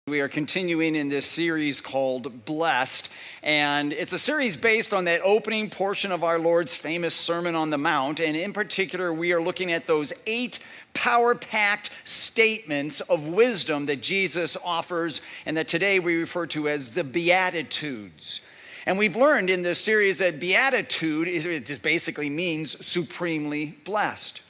We are continuing in this series called Blessed, and it's a series based on that opening portion of our Lord's famous Sermon on the Mount, and in particular, we are looking at those 8 power-packed statements of wisdom that Jesus offers and that today we refer to as the Beatitudes. And we've learned in this series that beatitude, it just basically means supremely blessed.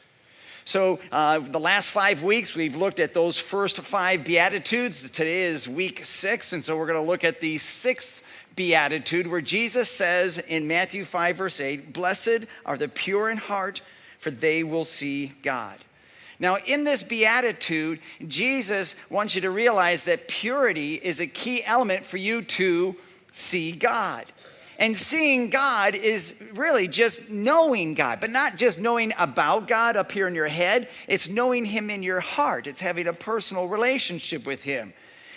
So the last 5 weeks, we've looked at those first 5 Beatitudes. Today is week 6, and so we're going to look at the 6th Beatitude, where Jesus says in Matthew 5, verse 8, "Blessed are the pure in heart, for they will see God." Now, in this Beatitude, Jesus wants you to realize that purity is a key element for you to see God. And seeing God is really just knowing God, but not just knowing about God up here in your head. It's knowing Him in your heart. It's having a personal relationship with Him.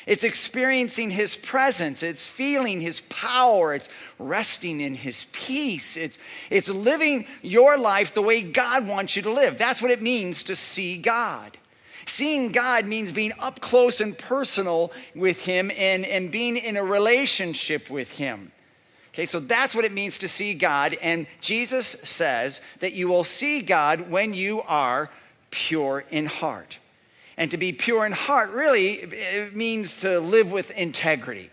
It's experiencing His presence. It's feeling His power. It's resting in His peace. It's living your life the way God wants you to live. That's what it means to see God. Seeing God means being up close and personal with Him and being in a relationship with Him. Okay, so that's what it means to see God, and Jesus says that you will see God when you are pure in heart. And to be pure in heart really it means to live with integrity.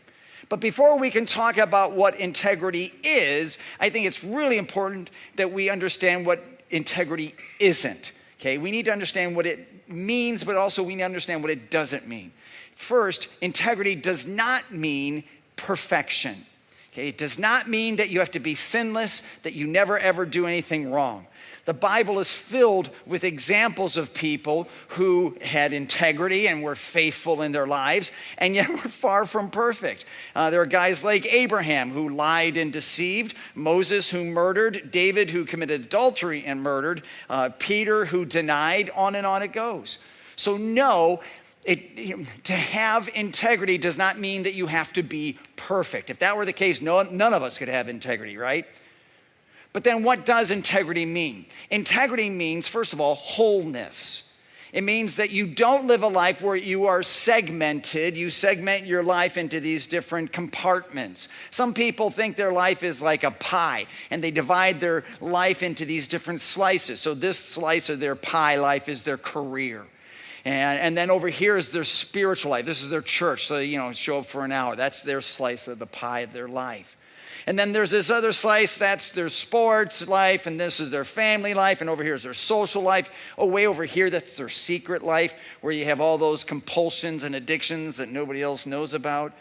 But before we can talk about what integrity is, I think it's really important that we understand what integrity isn't. Okay, we need to understand what it means, but also we need to understand what it doesn't mean. First, integrity does not mean perfection. Okay, it does not mean that you have to be sinless, that you never ever do anything wrong. The Bible is filled with examples of people who had integrity and were faithful in their lives, and yet were far from perfect. There are guys like Abraham who lied and deceived, Moses who murdered, David who committed adultery and murdered, Peter who denied, on and on it goes. So no, to have integrity does not mean that you have to be perfect. If that were the case, none of us could have integrity, right? But then what does integrity mean? Integrity means, first of all, wholeness. It means that you don't live a life where you are segmented. You segment your life into these different compartments. Some people think their life is like a pie, and they divide their life into these different slices. So this slice of their pie life is their career. And then over here is their spiritual life. This is their church. So, show up for an hour. That's their slice of the pie of their life. And then there's this other slice. That's their sports life. And this is their family life. And over here is their social life. Oh, way over here, that's their secret life, where you have all those compulsions and addictions that nobody else knows about.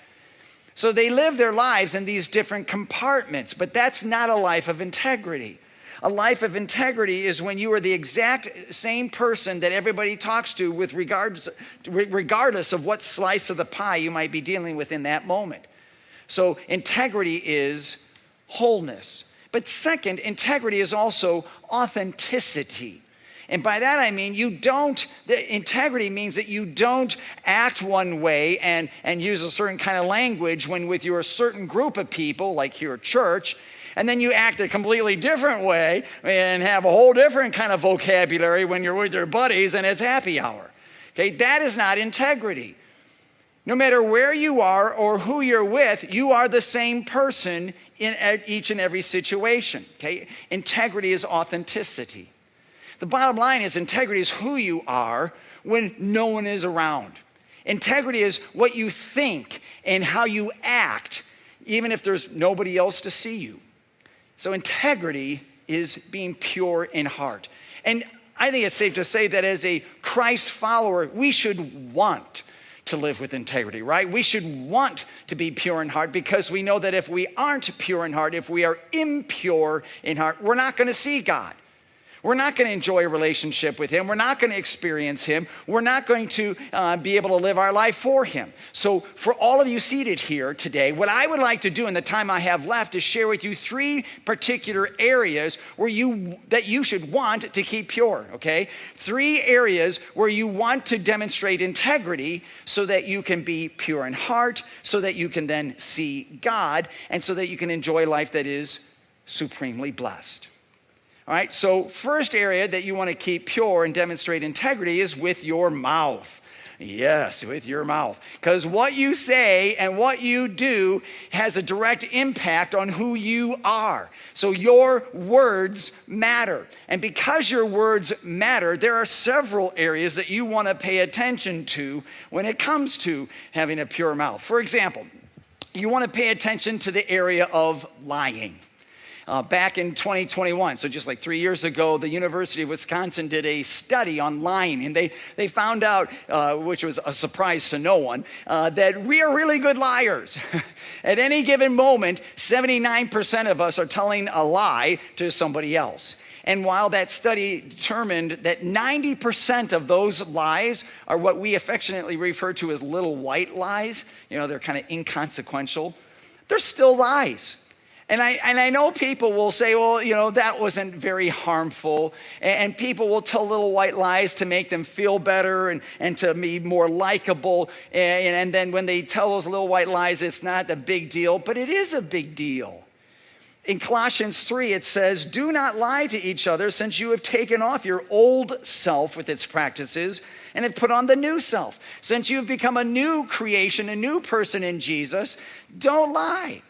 So they live their lives in these different compartments. But that's not a life of integrity. A life of integrity is when you are the exact same person that everybody talks to regardless of what slice of the pie you might be dealing with in that moment. So integrity is wholeness. But second, integrity is also authenticity. And by that I mean integrity means that you don't act one way and use a certain kind of language when with your certain group of people, like your church, and then you act a completely different way and have a whole different kind of vocabulary when you're with your buddies and it's happy hour. Okay, that is not integrity. No matter where you are or who you're with, you are the same person in each and every situation. Okay, integrity is authenticity. The bottom line is integrity is who you are when no one is around. Integrity is what you think and how you act, even if there's nobody else to see you. So integrity is being pure in heart. And I think it's safe to say that as a Christ follower, we should want to live with integrity, right? We should want to be pure in heart, because we know that if we aren't pure in heart, if we are impure in heart, we're not going to see God. We're not going to enjoy a relationship with Him. We're not going to experience Him. We're not going to be able to live our life for Him. So for all of you seated here today, what I would like to do in the time I have left is share with you 3 particular areas that you should want to keep pure, okay? 3 areas where you want to demonstrate integrity so that you can be pure in heart, so that you can then see God, and so that you can enjoy life that is supremely blessed. All right, so first area that you want to keep pure and demonstrate integrity is with your mouth. Yes, with your mouth. Because what you say and what you do has a direct impact on who you are. So your words matter. And because your words matter, there are several areas that you want to pay attention to when it comes to having a pure mouth. For example, you want to pay attention to the area of lying. Back in 2021, so just like 3 years ago, the University of Wisconsin did a study on lying, and they found out, which was a surprise to no one, that we are really good liars. At any given moment, 79% of us are telling a lie to somebody else. And while that study determined that 90% of those lies are what we affectionately refer to as little white lies, they're kind of inconsequential, they're still lies. And I know people will say, well, that wasn't very harmful. And people will tell little white lies to make them feel better and to be more likable. And then when they tell those little white lies, it's not a big deal, but it is a big deal. In Colossians 3, it says, do not lie to each other, since you have taken off your old self with its practices and have put on the new self. Since you have become a new creation, a new person in Jesus, don't lie.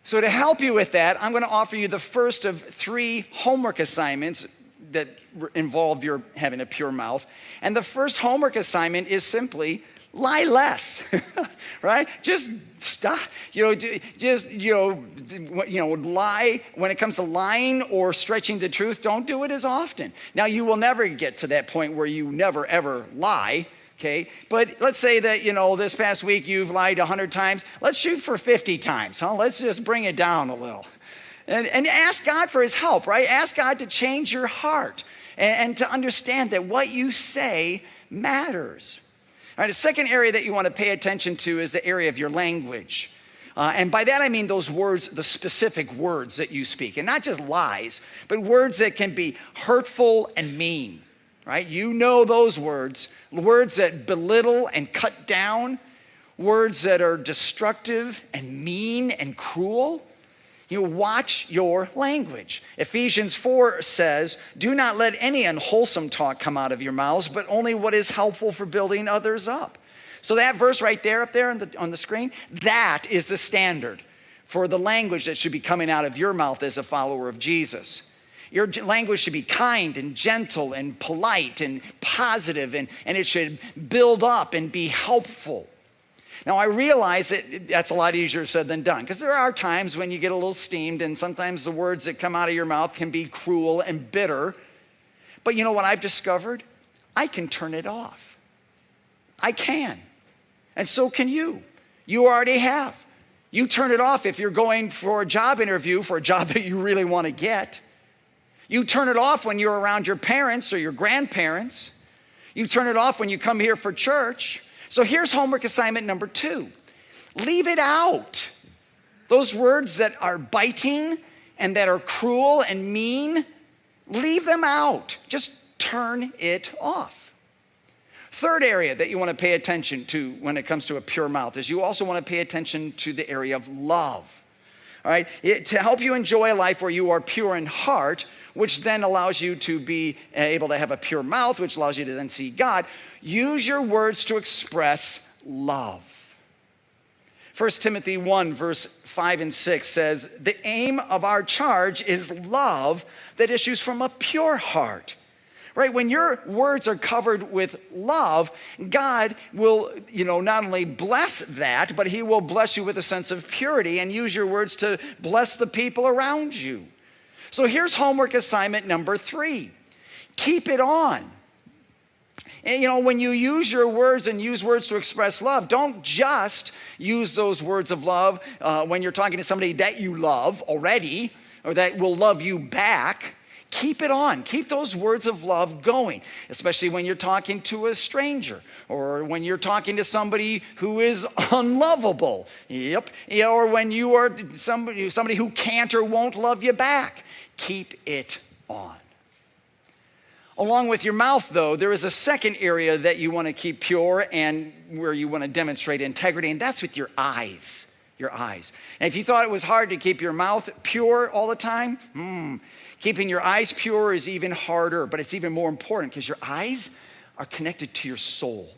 So to help you with that, I'm going to offer you the first of 3 homework assignments that involve your having a pure mouth. And the first homework assignment is simply lie less, right? Just stop, lie. When it comes to lying or stretching the truth, don't do it as often. Now, you will never get to that point where you never, ever lie. Okay, but let's say that, this past week you've lied 100 times. Let's shoot for 50 times, huh? Let's just bring it down a little. And ask God for his help, right? Ask God to change your heart and to understand that what you say matters. All right, the second area that you want to pay attention to is the area of your language. And by that I mean those words, the specific words that you speak. And not just lies, but words that can be hurtful and mean. Right? You know those words that belittle and cut down, words that are destructive and mean and cruel. Watch your language. Ephesians 4 says, do not let any unwholesome talk come out of your mouths, but only what is helpful for building others up. So that verse right there, up there on the screen, that is the standard for the language that should be coming out of your mouth as a follower of Jesus. Your language should be kind and gentle and polite and positive, and it should build up and be helpful. Now, I realize that that's a lot easier said than done, because there are times when you get a little steamed, and sometimes the words that come out of your mouth can be cruel and bitter. But you know what I've discovered? I can turn it off. I can. And so can you. You already have. You turn it off if you're going for a job interview for a job that you really want to get. You turn it off when you're around your parents or your grandparents. You turn it off when you come here for church. So here's homework assignment number 2. Leave it out. Those words that are biting and that are cruel and mean, leave them out. Just turn it off. Third area that you want to pay attention to when it comes to a pure mouth is you also want to pay attention to the area of love. All right, to help you enjoy a life where you are pure in heart, which then allows you to be able to have a pure mouth, which allows you to then see God. Use your words to express love. 1 Timothy 1, verse 5 and 6 says, the aim of our charge is love that issues from a pure heart. Right? When your words are covered with love, God will, not only bless that, but he will bless you with a sense of purity and use your words to bless the people around you. So here's homework assignment number 3. Keep it on. And when you use your words and use words to express love, don't just use those words of love when you're talking to somebody that you love already or that will love you back. Keep it on. Keep those words of love going, especially when you're talking to a stranger or when you're talking to somebody who is unlovable. Yep. Or when you are somebody who can't or won't love you back. Keep it on. Along with your mouth, though, there is a second area that you want to keep pure and where you want to demonstrate integrity, and that's with your eyes. Your eyes. And if you thought it was hard to keep your mouth pure all the time, keeping your eyes pure is even harder, but it's even more important because your eyes are connected to your soul.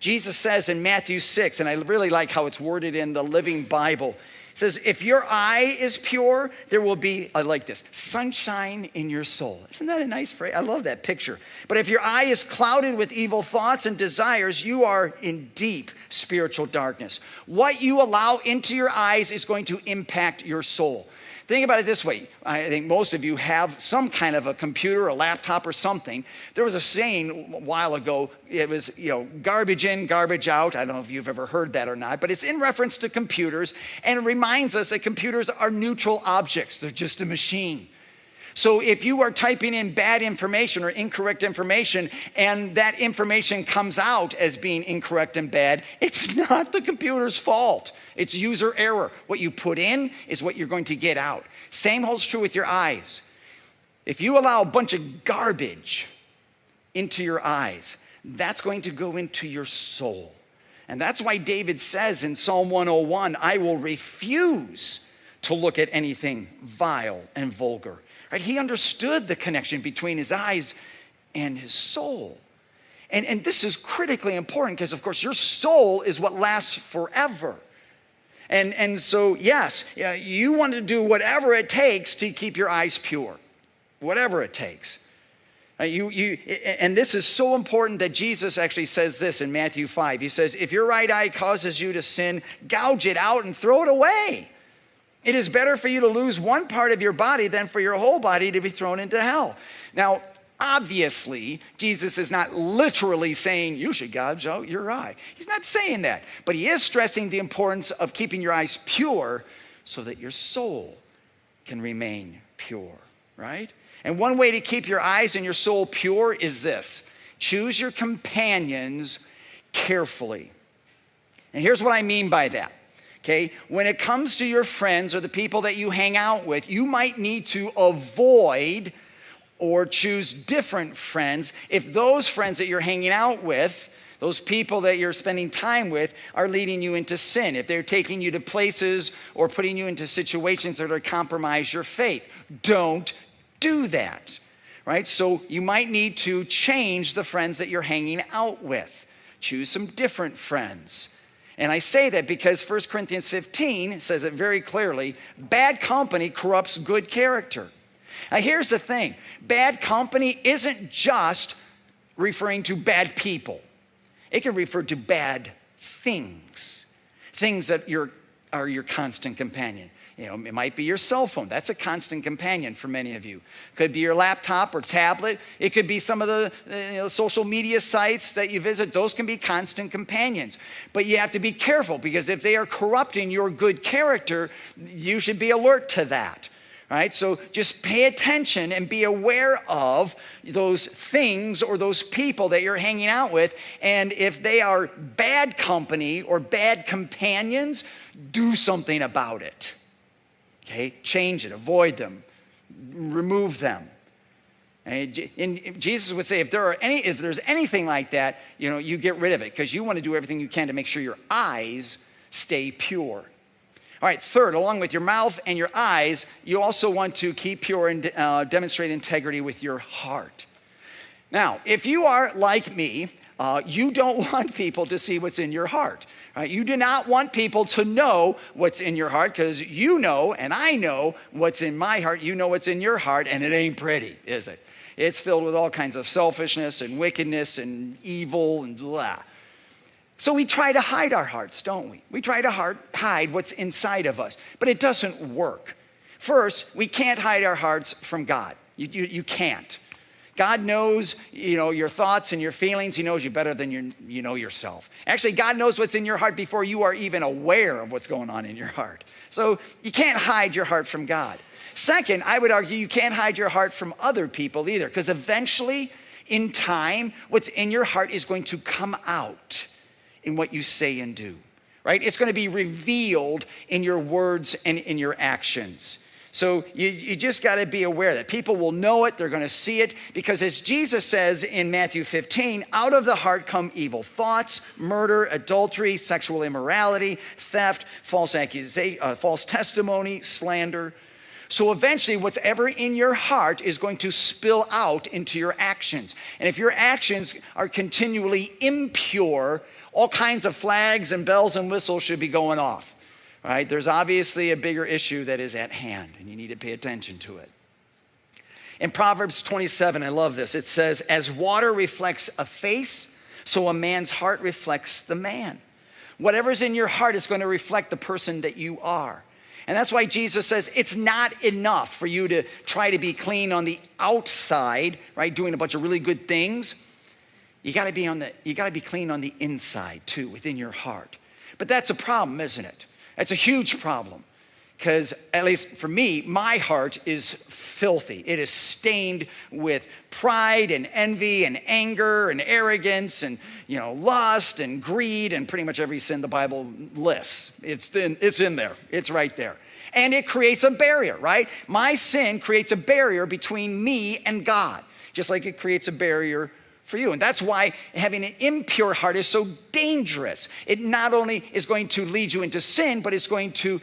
Jesus says in Matthew 6, and I really like how it's worded in the Living Bible, it says, if your eye is pure, there will be, I like this, sunshine in your soul. Isn't that a nice phrase? I love that picture. But if your eye is clouded with evil thoughts and desires, you are in deep spiritual darkness. What you allow into your eyes is going to impact your soul. Think about it this way. I think most of you have some kind of a computer, a laptop, or something. There was a saying a while ago. It was, garbage in, garbage out. I don't know if you've ever heard that or not, but it's in reference to computers, and it reminds us that computers are neutral objects. They're just a machine. So if you are typing in bad information or incorrect information and that information comes out as being incorrect and bad, it's not the computer's fault. It's user error. What you put in is what you're going to get out. Same holds true with your eyes. If you allow a bunch of garbage into your eyes, that's going to go into your soul. And that's why David says in Psalm 101, I will refuse to look at anything vile and vulgar. Right? He understood the connection between his eyes and his soul. And this is critically important because, of course, your soul is what lasts forever. And so, yes, you want to do whatever it takes to keep your eyes pure, whatever it takes. And this is so important that Jesus actually says this in Matthew 5. He says, if your right eye causes you to sin, gouge it out and throw it away. It is better for you to lose one part of your body than for your whole body to be thrown into hell. Now, obviously, Jesus is not literally saying you should gouge out your eye. He's not saying that. But he is stressing the importance of keeping your eyes pure so that your soul can remain pure, right? And one way to keep your eyes and your soul pure is this. Choose your companions carefully. And here's what I mean by that. Okay, when it comes to your friends or the people that you hang out with, you might need to avoid or choose different friends if those friends that you're hanging out with, those people that you're spending time with, are leading you into sin. If they're taking you to places or putting you into situations that are compromise your faith, don't do that, right? So you might need to change the friends that you're hanging out with. Choose some different friends. And I say that because 1 Corinthians 15 says it very clearly, bad company corrupts good character. Now here's the thing, bad company isn't just referring to bad people. It can refer to bad things that are your constant companion. It might be your cell phone. That's a constant companion for many of you. Could be your laptop or tablet. It could be some of the social media sites that you visit. Those can be constant companions. But you have to be careful because if they are corrupting your good character, you should be alert to that. Right? So just pay attention and be aware of those things or those people that you're hanging out with. And if they are bad company or bad companions, do something about it. Okay, change it, avoid them, remove them. And Jesus would say, if there's anything like that, you get rid of it because you want to do everything you can to make sure your eyes stay pure. All right, third, along with your mouth and your eyes, you also want to keep pure and demonstrate integrity with your heart. Now, if you are like me, you don't want people to see what's in your heart. Right? You do not want people to know what's in your heart because you know, and I know what's in my heart. You know what's in your heart, and it ain't pretty, is it? It's filled with all kinds of selfishness and wickedness and evil and blah. So we try to hide our hearts, don't we? We try to hide what's inside of us, but it doesn't work. First, we can't hide our hearts from God. You can't. God knows, your thoughts and your feelings. He knows you better than you know yourself. Actually, God knows what's in your heart before you are even aware of what's going on in your heart. So you can't hide your heart from God. Second, I would argue you can't hide your heart from other people either, because eventually, in time, what's in your heart is going to come out in what you say and do, right? It's going to be revealed in your words and in your actions. So you just got to be aware that people will know it, they're going to see it, because as Jesus says in Matthew 15, out of the heart come evil thoughts, murder, adultery, sexual immorality, theft, false accusation, false testimony, slander. So eventually whatever in your heart is going to spill out into your actions. And if your actions are continually impure, all kinds of flags and bells and whistles should be going off. Right? There's obviously a bigger issue that is at hand, and you need to pay attention to it. In Proverbs 27, I love this. It says, as water reflects a face, so a man's heart reflects the man. Whatever's in your heart is going to reflect the person that you are. And that's why Jesus says it's not enough for you to try to be clean on the outside, right? Doing a bunch of really good things. You got to be clean on the inside too, within your heart. But that's a problem, isn't it? That's a huge problem, because at least for me, my heart is filthy. It is stained with pride and envy and anger and arrogance and lust and greed and pretty much every sin the Bible lists. It's in there. It's right there. And it creates a barrier, right? My sin creates a barrier between me and God, just like it creates a barrier for you. And that's why having an impure heart is so dangerous. It not only is going to lead you into sin, but it's going to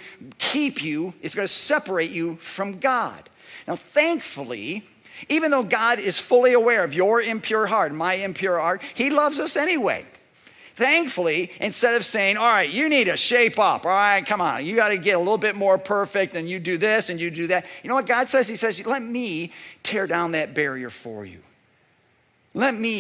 it's going to separate you from God. Now, thankfully, even though God is fully aware of your impure heart, my impure heart, he loves us anyway. Thankfully, instead of saying, all right, you need to shape up. All right, come on. You got to get a little bit more perfect, and you do this and you do that. You know what God says? He says, let me tear down that barrier for you. Let me